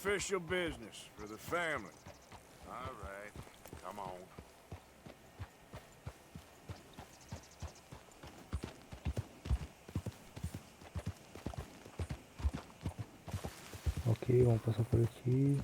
official business for the family. All right, come on. Ok, vamos passar por aqui.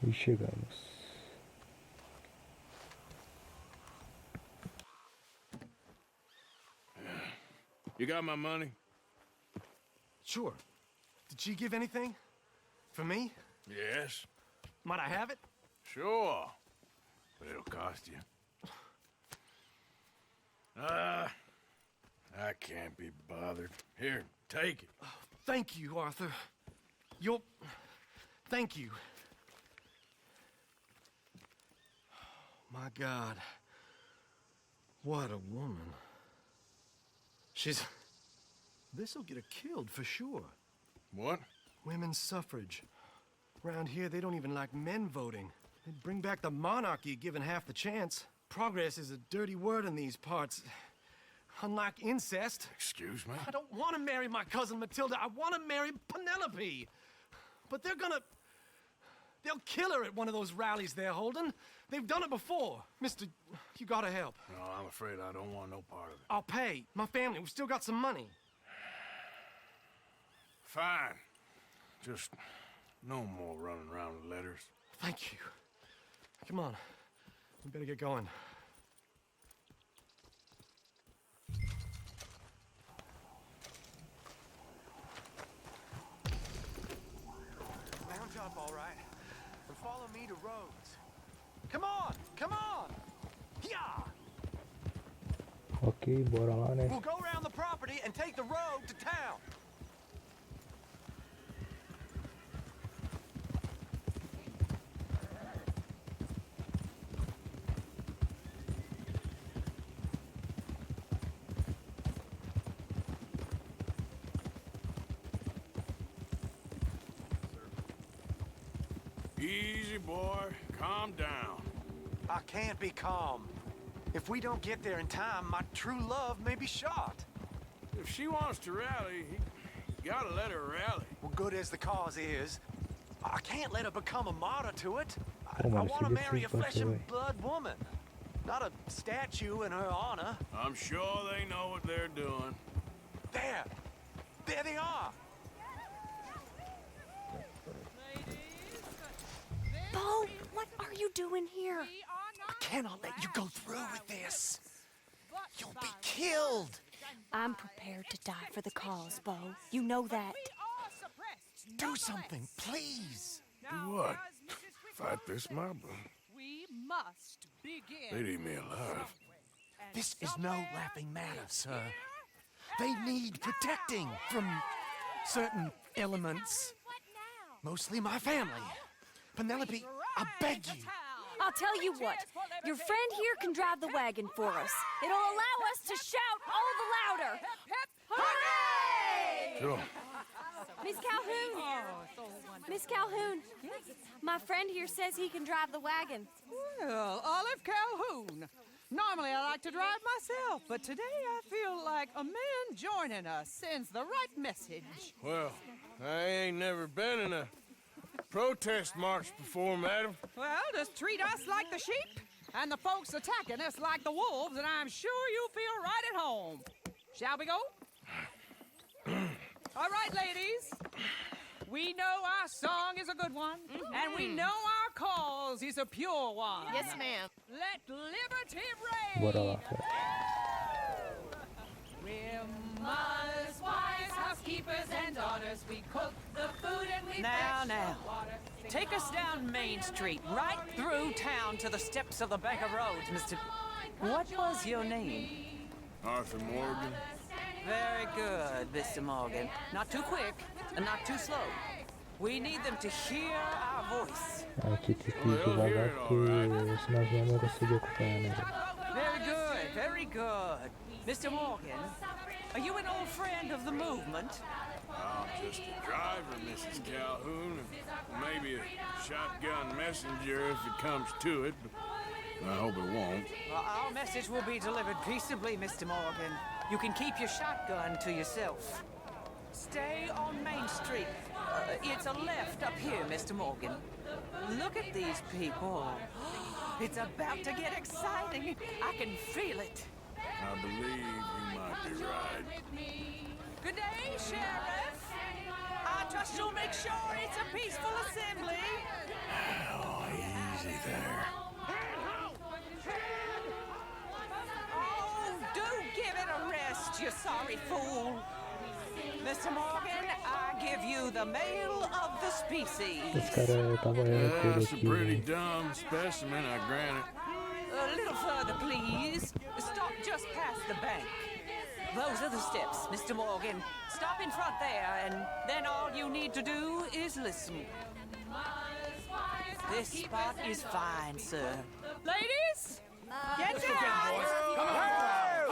E chegamos. You got my money? Sure. Did she give anything? For me? Yes. Might I have it? Sure. But it'll cost you. I can't be bothered. Here, take it. Thank you, Arthur. Thank you. My God. What a woman. This'll get her killed for sure. What? Women's suffrage. Around here, they don't even like men voting. They'd bring back the monarchy given half the chance. Progress is a dirty word in these parts. Unlike incest. Excuse me? I don't want to marry my cousin Matilda. I want to marry Penelope. But they'll kill her at one of those rallies they're holding. They've done it before. Mister, you gotta help. No, I'm afraid I don't want no part of it. I'll pay. My family, we've still got some money. Fine. Just no more running around with letters. Thank you. Come on. We better get going. Mount up, all right? And follow me to Rhodes. Come on! Come on! Yeah! Ok, bora lá, né? We'll go around the property and take the road to town. Easy, boy. Calm down. I can't be calm. If we don't get there in time, my true love may be shot. If she wants to rally, you gotta let her rally. Well, good as the cause is, I can't let her become a martyr to it. I mano, want to sigue marry a assim, flesh parceiro, and blood woman, not a statue in her honor. I'm sure they know what they're doing. There they are. Bo, what are you doing here? I cannot let you go through with this. You'll be killed. I'm prepared to die for the cause, Bo. You know that. Do something, please. Do what? Fight this mob? We must begin. They'd eat me alive. This is no laughing matter, sir. They need protecting from certain elements. Mostly my family. Penelope, I beg you. I'll tell you what. Your friend here can drive the wagon for us. It'll allow us to shout all the louder. Hooray! Sure. Miss Calhoun. Miss Calhoun. My friend here says he can drive the wagon. Well, Olive Calhoun. Normally I like to drive myself, but today I feel like a man joining us sends the right message. Well, I ain't never been in a protest march before, madam. Well, just treat us like the sheep, and the folks attacking us like the wolves, and I'm sure you'll feel right at home. Shall we go? All right, ladies. We know our song is a good one, and we know our cause is a pure one. Yes, ma'am. Let liberty reign. Bora lá, cara. We're mothers, wives, housekeepers, and daughters. We cook the food and we fetch the water. Take us down Main Street, right through town to the steps of the Bank of Roads, Mr. What was your name? Arthur Morgan. Very good, Mr. Morgan. Not too quick. and not too slow. We need them to hear our voice. Aqui tem que ir devagar porque senão as não conseguem acompanhar, né? Very good, very good. Mr. Morgan, are you an old friend of the movement? I'm just a driver, Mrs. Calhoun, and maybe a shotgun messenger if it comes to it, but I hope it won't. Well, our message will be delivered peaceably, Mr. Morgan. You can keep your shotgun to yourself. Stay on Main Street. It's a left up here, Mr. Morgan. Look at these people. It's about to get exciting. I can feel it. I believe you might be right. Good day, Sheriff. I trust you'll make sure it's a peaceful assembly. Oh, easy there. Oh, do give it a rest, you sorry fool. Mr. Morgan, I give you the male of the species. Esse cara tava olhando por That's a aqui, pretty né? dumb specimen, I grant it. A little further, please. Stop just past the bank. Those are the steps, Mr. Morgan. Stop in front there, and then all you need to do is listen. This spot is fine, sir. Ladies, get down! Come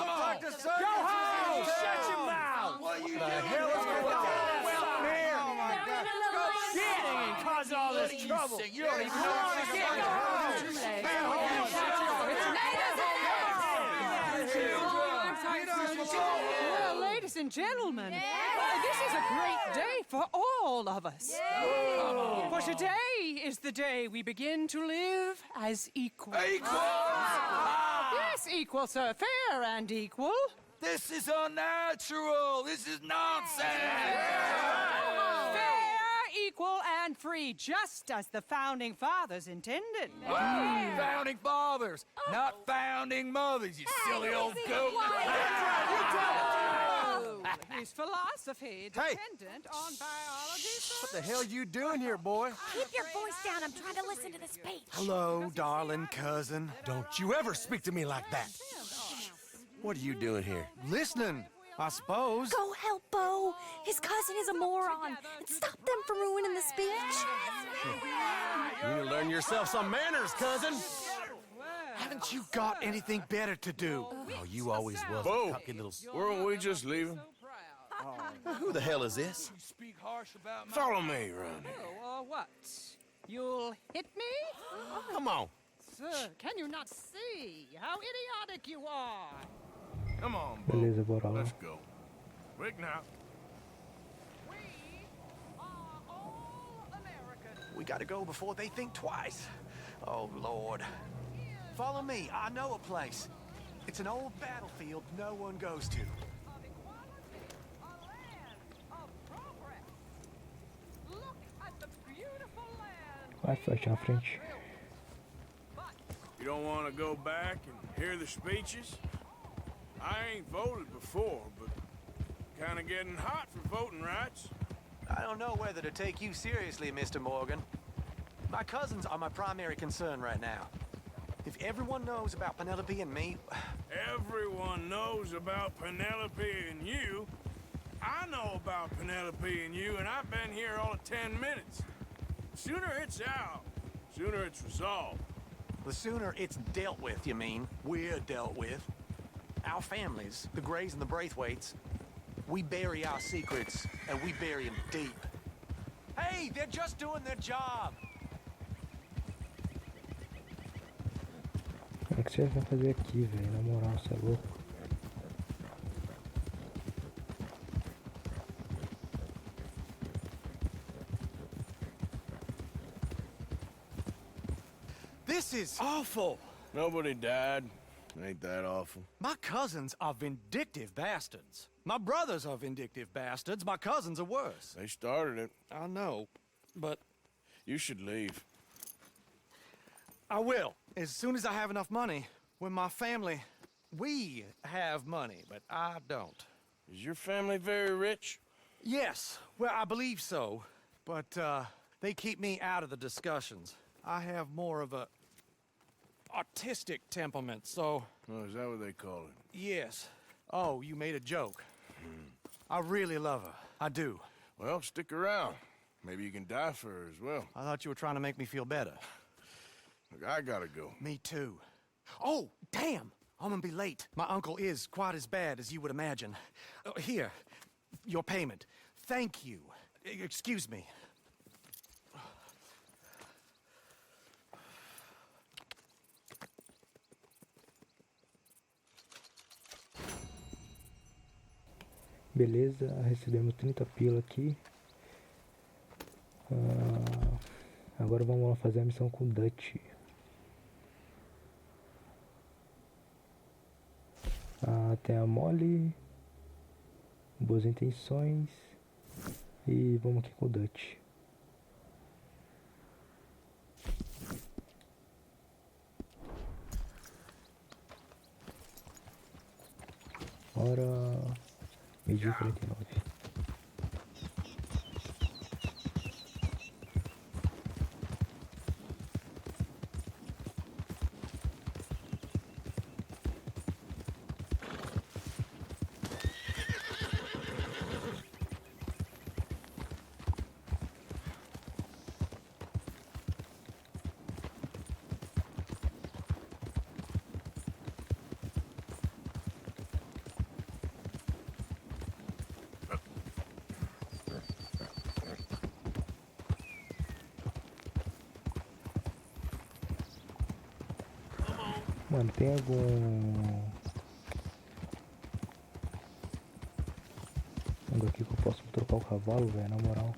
on! Go home! Shut your mouth! What the hell is going on? Well, here! Oh my God! Go shit! And cause all this trouble! You don't even know what to get! Go home! Well, ladies and gentlemen, this is a great day for all of us. For today is the day we begin to live as equals. Yes, equal, sir. Fair and equal. This is unnatural! This is nonsense! Fair, equal, and free, just as the Founding Fathers intended. Founding fathers, not founding mothers, you silly old goat! His philosophy dependent on biology. What the hell you doing here, boy? Keep your voice down. I'm trying to listen to the speech. Hello, darling cousin. Don't you ever speak to me like that. What are you doing here? Listening, I suppose. Go help Bo. His cousin is a moron. And stop them from ruining the speech. You need to learn yourself some manners, cousin. Haven't you got anything better to do? Oh, you always was Bo, a cocky little... weren't we just leaving? Who the hell is this? Follow me around here. What? You'll hit me? Come on. Sir, can you not see how idiotic you are? Come on, Bo. Beleza, bora lá. Let's go. Quick now. We are all Americans. We gotta go before they think twice. Oh, Lord. Follow me. I know a place. It's an old battlefield no one goes to. Of equality, a land of progress. Look at the beautiful land. Vai, fecha na frente. You don't want to go back and hear the speeches? I ain't voted before, but kind of getting hot for voting rights. I don't know whether to take you seriously, Mr. Morgan. My cousins are my primary concern right now. If everyone knows about Penelope and me... Everyone knows about Penelope and you. I know about Penelope and you, and I've been here all of 10 minutes. Sooner it's out, sooner it's resolved. The sooner it's dealt with, you mean, we're dealt with. Our families, the Grays and the Braithwaites, we bury our secrets, and we bury them deep. Hey, they're just doing their job. O que vocês vão fazer aqui, velho? Na moral, você é louco. This is awful. Nobody died. Ain't that awful? My cousins are vindictive bastards. My brothers are vindictive bastards. My cousins are worse. They started it. I know, but You should leave. I will. As soon as I have enough money. When my family... We have money, but I don't. Is your family very rich? Yes, well, I believe so. But, they keep me out of the discussions. I have more of a... artistic temperament, so... Oh, is that what they call it? Yes. Oh, you made a joke. I really love her. I do. Well, stick around. Maybe you can die for her as well. I thought you were trying to make me feel better. Look, I gotta go. Me too. Oh, damn! I'm gonna be late. My uncle is quite as bad as you would imagine. Here, your payment. Thank you. Excuse me. Beleza, recebemos 30 pila aqui. Agora vamos lá fazer a missão com o Dutch. Tem a Molly, boas intenções, e vamos aqui com o Dutch. Hora 12h49. Mano, tem algum aqui que eu posso trocar o cavalo, velho, na moral.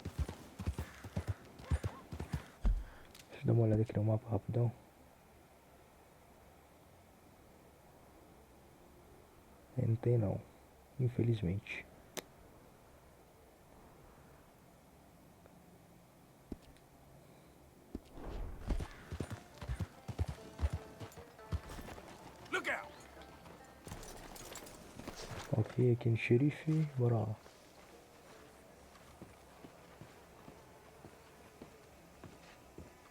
Deixa eu dar uma olhada aqui no mapa rapidão. Não tem não, infelizmente. Ok, aqui no xerife, bora lá.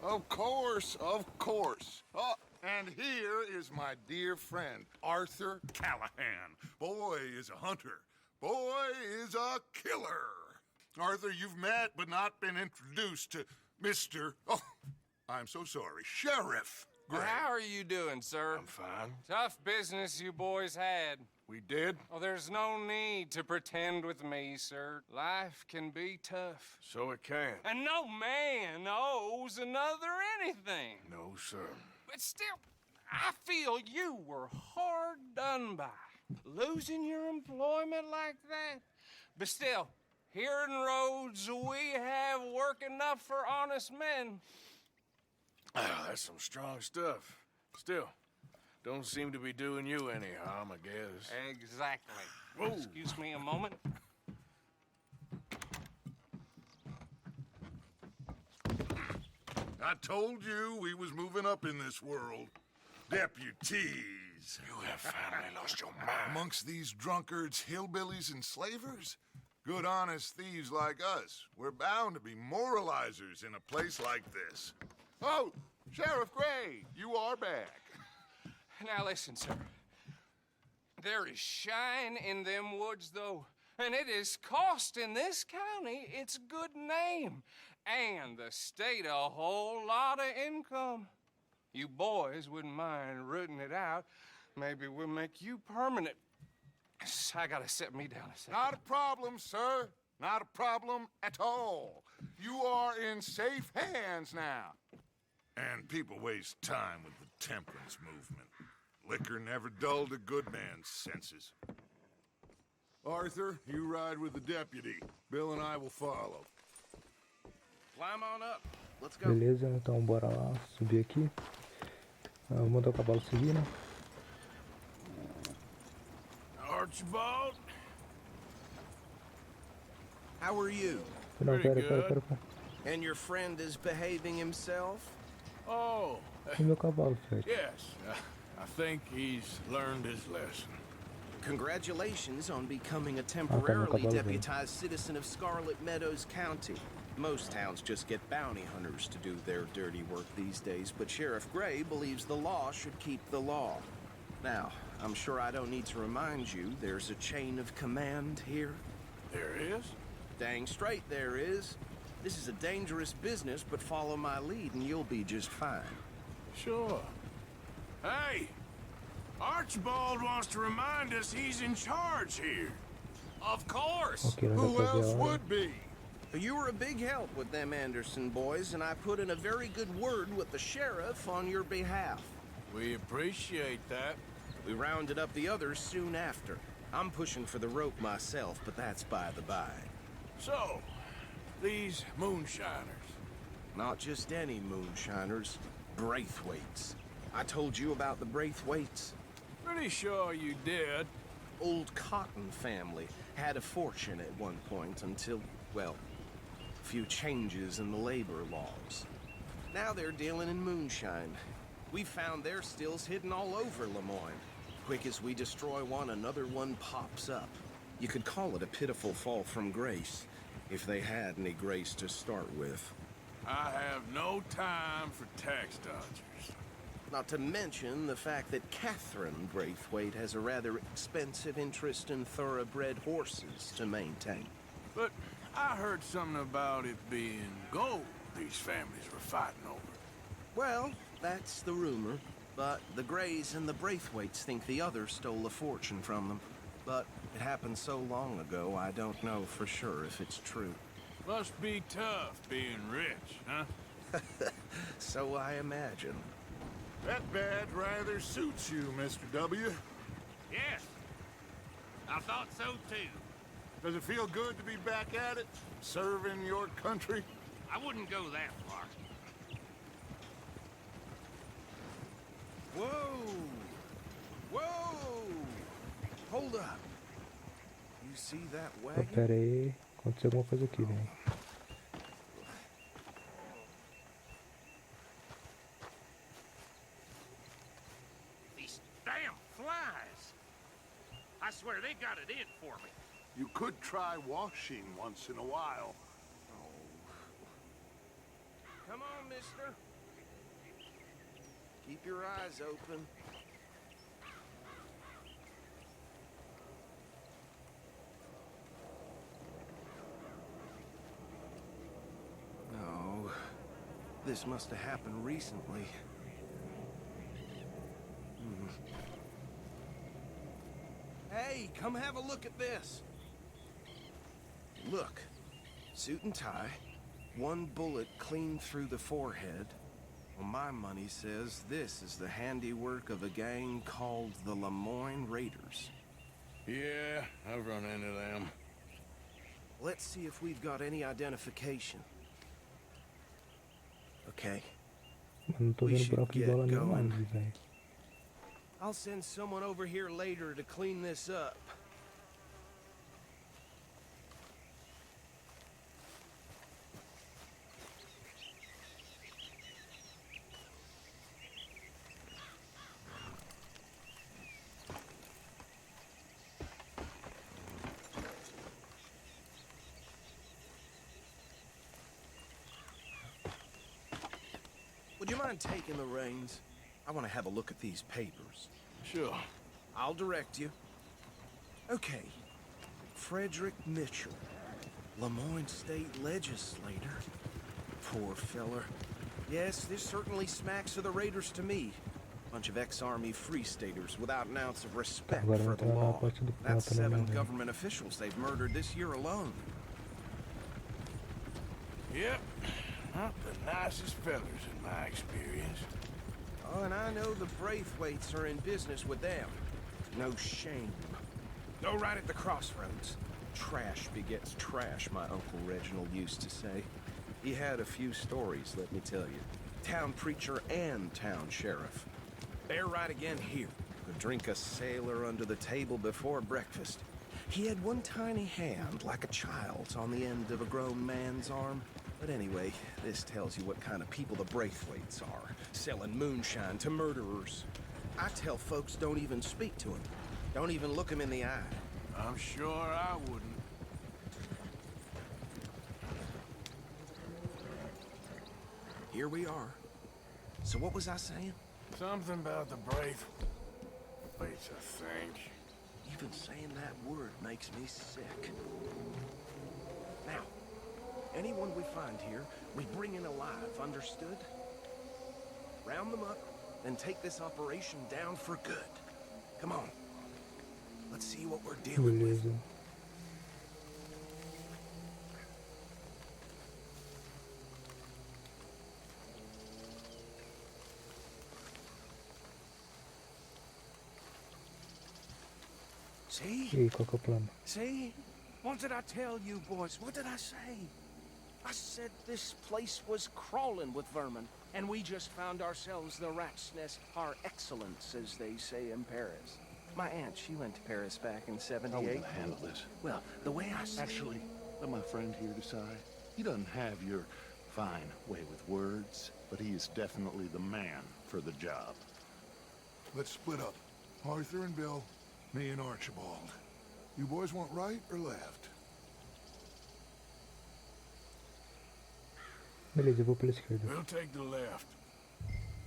Of course, of course. Oh, and here is my dear friend, Arthur Callahan. Boy is a hunter. Boy is a killer. Arthur, you've met but not been introduced to Mr. Oh, I'm so sorry, Sheriff Gray. How are you doing, sir? I'm fine. Tough business you boys had. We did? Oh, there's no need to pretend with me, sir. Life can be tough. So it can. And no man owes another anything. No, sir. But still, I feel you were hard done by. Losing your employment like that. But still, here in Rhodes, we have work enough for honest men. That's some strong stuff. Still, don't seem to be doing you any harm, I guess. Exactly. Whoa. Excuse me a moment. I told you we was moving up in this world. Deputies. You have finally lost your mind. Amongst these drunkards, hillbillies, and slavers? Good, honest thieves like us. We're bound to be moralizers in a place like this. Oh, Sheriff Gray, you are back. Now listen, sir. There is shine in them woods, though, and it is costing this county its good name and the state a whole lot of income. You boys wouldn't mind rooting it out. Maybe we'll make you permanent. I gotta sit me down a second. Not a problem, sir. Not a problem at all. You are in safe hands now. And people waste time with the temperance movement. Liquor never dulled a good man's senses. Arthur, you ride with the deputy. Bill and I will follow. Climb on up. Let's go. Beleza, então bora lá, subir aqui. Vou mandar o cavalo seguir, né? Archibald? How are you? Não, pera. And your friend is behaving himself? Oh, E meu cavalo, velho? yes. I think he's learned his lesson. Congratulations on becoming a temporarily cavalo, velho. deputized citizen of Scarlet Meadows County. Most towns just get bounty hunters to do their dirty work these days, but Sheriff Gray believes the law should keep the law. Now, I'm sure I don't need to remind you there's a chain of command here. There is? Dang straight there is. This is a dangerous business, but follow my lead and you'll be just fine. Sure. Hey! Archibald wants to remind us he's in charge here. Of course. Ok, nós Who vamos fazer else a hora. would be? You were a big help with them Anderson boys, and I put in a very good word with the sheriff on your behalf. We appreciate that. We rounded up the others soon after. I'm pushing for the rope myself, but that's by the by. So, these moonshiners. Not just any moonshiners, Braithwaites. I told you about the Braithwaites. Pretty sure you did. Old Cotton family had a fortune at one point until, well, a few changes in the labor laws. Now they're dealing in moonshine. We found their stills hidden all over Lemoyne. Quick as we destroy one, another one pops up. You could call it a pitiful fall from grace, if they had any grace to start with. I have no time for tax dodgers. Not to mention the fact that Catherine Braithwaite has a rather expensive interest in thoroughbred horses to maintain. But I heard something about it being gold these families were fighting over. Well, that's the rumor. But the Greys and the Braithwaites think the others stole a fortune from them. But it happened so long ago, I don't know for sure if it's true. Must be tough being rich, huh? So I imagine. That badge rather suits you, Mr. W. Yes. I thought so too. Does it feel good to be back at it? Serving your country? I wouldn't go that far. Whoa! Whoa! Hold up. You see that Oh, wagon? pera aí, aconteceu alguma coisa aqui, velho. These damn flies. I swear they got it in for me. You could try washing once in a while. Come on, mister. Keep your eyes open. No. This must have happened recently. Hey, come have a look at this. Look. Suit and tie. One bullet clean through the forehead. Well, my money says this is the handiwork of a gang called the Lemoyne Raiders. Yeah, I've run into them. Let's see if we've got any identification. Okay. Mas não tô We vendo should buraco de get bola nenhum going. ali, velho. I'll send someone over here later to clean this up. Would you mind taking the reins? I want to have a look at these papers. Sure. I'll direct you. Okay. Frederick Mitchell, Lemoyne State Legislator. Poor feller. Yes, this certainly smacks of the Raiders to me. Bunch of ex-Army Free Staters without an ounce of respect Agora for the entrar na law. parte do That's plata, né, 7 velho? government officials they've murdered this year alone. Yep. Not the nicest fellers in my experience. Oh, and I know the Braithwaites are in business with them. No shame. Go right at the crossroads. Trash begets trash, my Uncle Reginald used to say. He had a few stories, let me tell you. Town preacher and town sheriff. Bear right again here. Could drink a sailor under the table before breakfast. He had one tiny hand, like a child's, on the end of a grown man's arm. But anyway, this tells you what kind of people the Braithwaites are. Selling moonshine to murderers. I tell folks don't even speak to him. Don't even look him in the eye. I'm sure I wouldn't. Here we are. So what was I saying? Something about the Braithwaites, I think. Even saying that word makes me sick. Now, anyone we find here, we bring in alive, understood? Round them up, and take this operation down for good. Come on. Let's see what we're dealing with. Beleza. See? E aí, qual que é o plano? See? What did I tell you, boys? What did I say? I said this place was crawling with vermin, and we just found ourselves the rat's nest par excellence, as they say in Paris. My aunt, she went to Paris back in '78. How are we gonna handle this? Well, the way I see... Actually, let my friend here decide. He doesn't have your fine way with words, but he is definitely the man for the job. Let's split up. Arthur and Bill, me and Archibald. You boys want right or left? Beleza, eu vou pela esquerda. We'll take the left.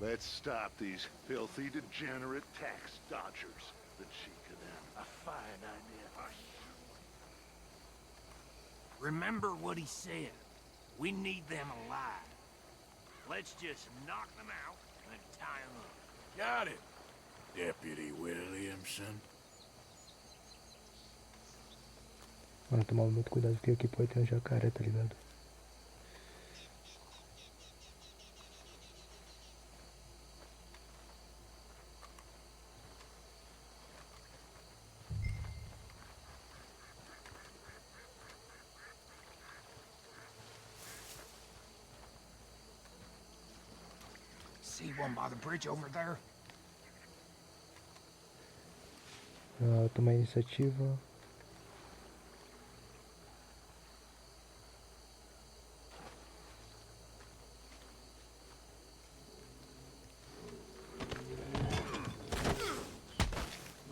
Let's stop these filthy, degenerate tax dodgers. The cheek of them. A fine idea. Remember what he said. We need them alive. Let's just knock them out and tie them up. Got it, Deputy Williamson. Mano, tomar muito cuidado porque aqui pode ter um jacaré, tá ligado? See one by the bridge over there? Tomar iniciativa.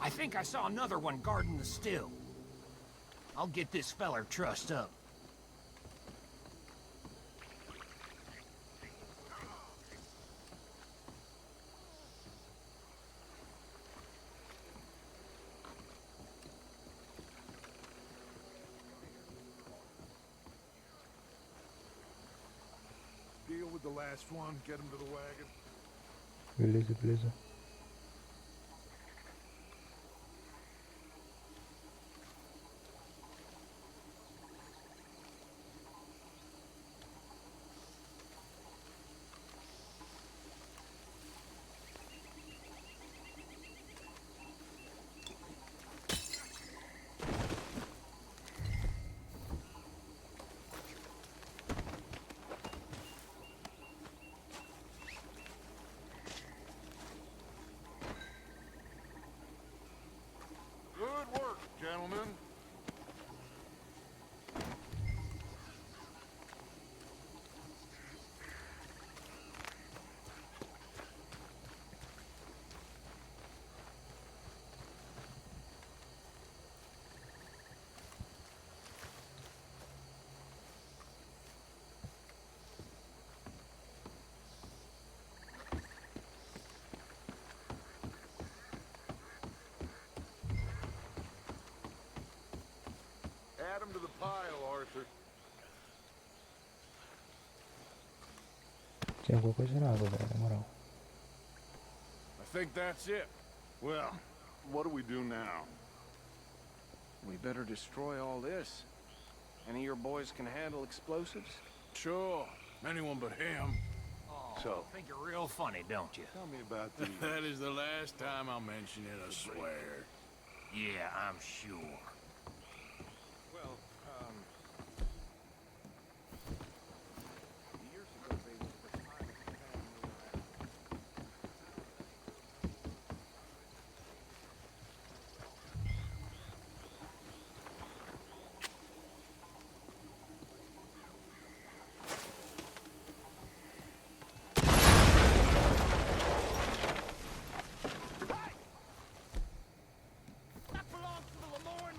I think I saw another one guarding the still. I'll get this feller trussed up. Deal with the last one, get him to the wagon. Beleza, beleza. Good work, gentlemen. Add him to the pile, Arthur. Tem alguma coisa na água, velho, na moral. I think that's it. Well, what do we do now? We better destroy all this. Any of your boys can handle explosives? Sure, anyone but him. Oh, So- think you're real funny, don't you? Tell me about these. That is the last time I'll mention it, I swear. Yeah, I'm sure. Well, years ago they were prescribed That belongs to the Lemoyne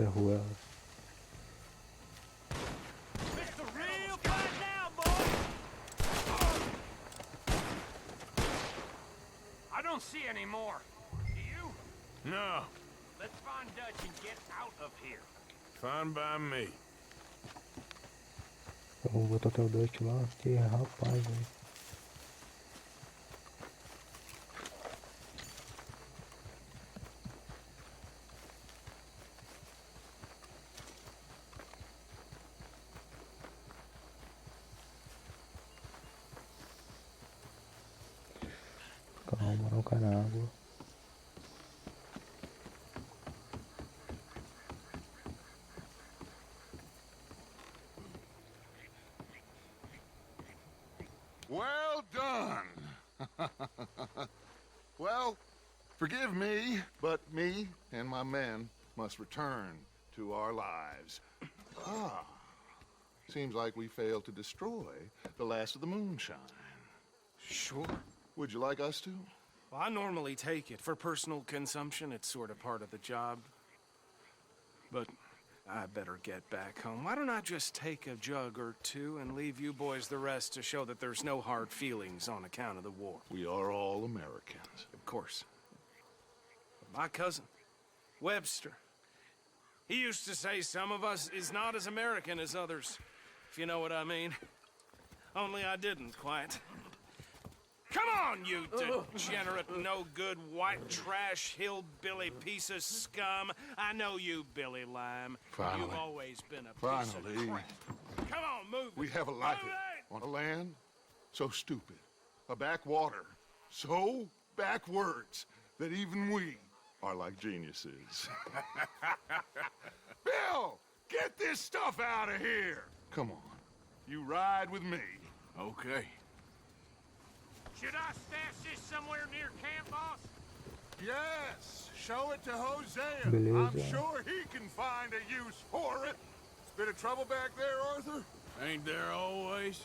Zé Ruela. I don't see any more. Do you? No, Let's find Dutch and get out of here. fine by me. Vamos botar até o Dutch lá. Que rapaz, velho. Calma, não cai na água. Well done. Well, forgive me, but me and my men must return to our lives. Ah, seems like we failed to destroy the last of the moonshine. Sure. Would you like us to? Well, I normally take it. For personal consumption, it's sort of part of the job. But I better get back home. Why don't I just take a jug or two and leave you boys the rest to show that there's no hard feelings on account of the war? We are all Americans. Of course. But my cousin, Webster, he used to say some of us is not as American as others, if you know what I mean. Only I didn't quite. Come on, you degenerate, no-good, white trash, hillbilly piece of scum. I know you, Billy Lime. Finally. You've always been a piece Finally. of crap. Come on, move We it. have a life Move it! on a land so stupid, a backwater so backwards that even we are like geniuses. Bill, get this stuff out of here. Come on, you ride with me. Okay. Should I stash this somewhere near camp, boss? Yes, show it to Hosea. Beleza. I'm sure he can find a use for it. Bit of trouble back there, Arthur? Ain't there always?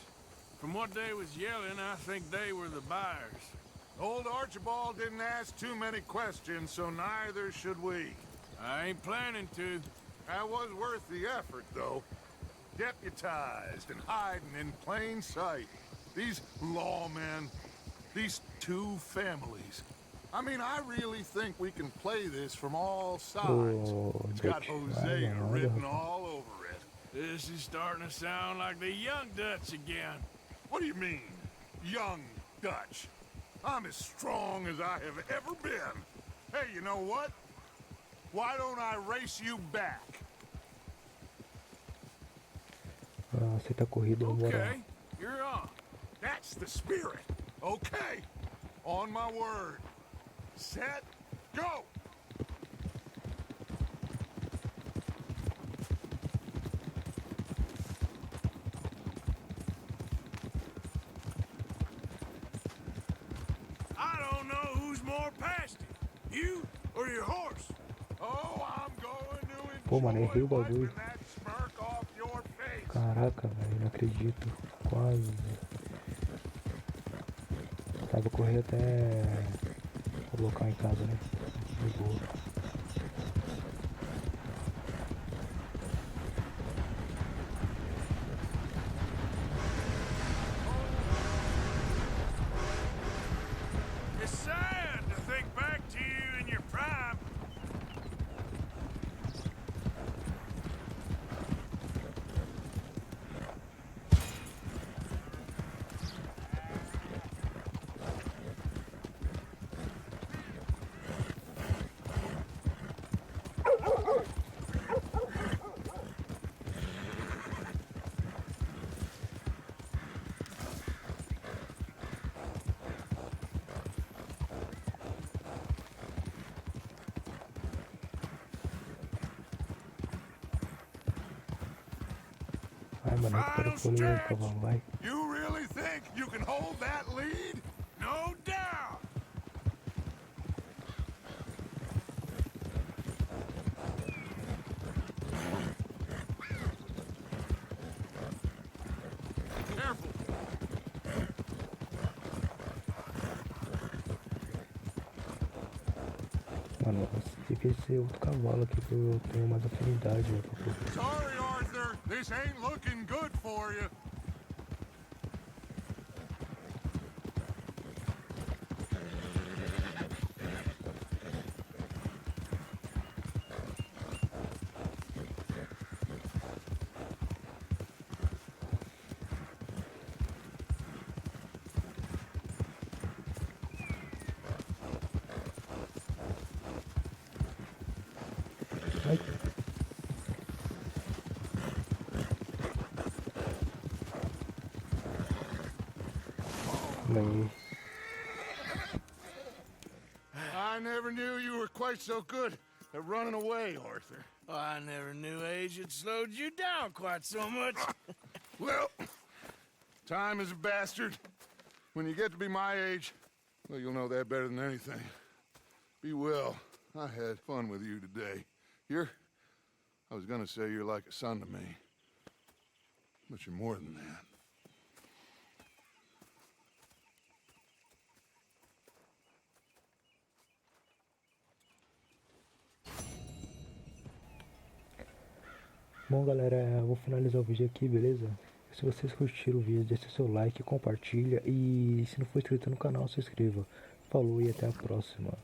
From what they was yelling, I think they were the buyers. Old Archibald didn't ask too many questions, so neither should we. I ain't planning to. That was worth the effort, though. Deputized and hiding in plain sight. These lawmen, these two families. I mean, I really think we can play this from all sides. Oh, It's got Dutch. Hosea I know. written all over it. This is starting to sound like the young Dutch again. What do you mean, young Dutch? I'm as strong as I have ever been. Hey, you know what? Why don't I race you back? Aceita a corrida, vamos embora. Okay, you're on. That's the spirit. Okay. On my word. Set, go! I don't know who's more past it, you or your horse. Oh, I'm going to Pô, mano, errei enjoy o bagulho. wiping that smirk off your face. Caraca, velho, não acredito. Quase, velho. Tá, vou correr até o local em casa, né? De boa. It's sad to think back to you in your prime. Ai, mano, recupera o fôlego, cavalo, vai. You really think you can hold that lead? No doubt. Careful. Ah, nossa, devia ser outro cavalo aqui que eu tenho mais afinidade, né, pra poder. Sorry, Arthur. This ain't looking good for you. Ai. Aí. I never knew you were quite so good at running away, Arthur. I never knew age had slowed you down quite so much. Well, time is a bastard. When you get to be my age, well, you'll know that better than anything. Be well. I had fun with you today. I was gonna say you're like a son to me. But you're more than that. Bom, galera, eu vou finalizar o vídeo aqui, beleza? Se vocês curtiram o vídeo, deixa seu like, compartilha e se não for inscrito no canal, se inscreva. Falou e até a próxima.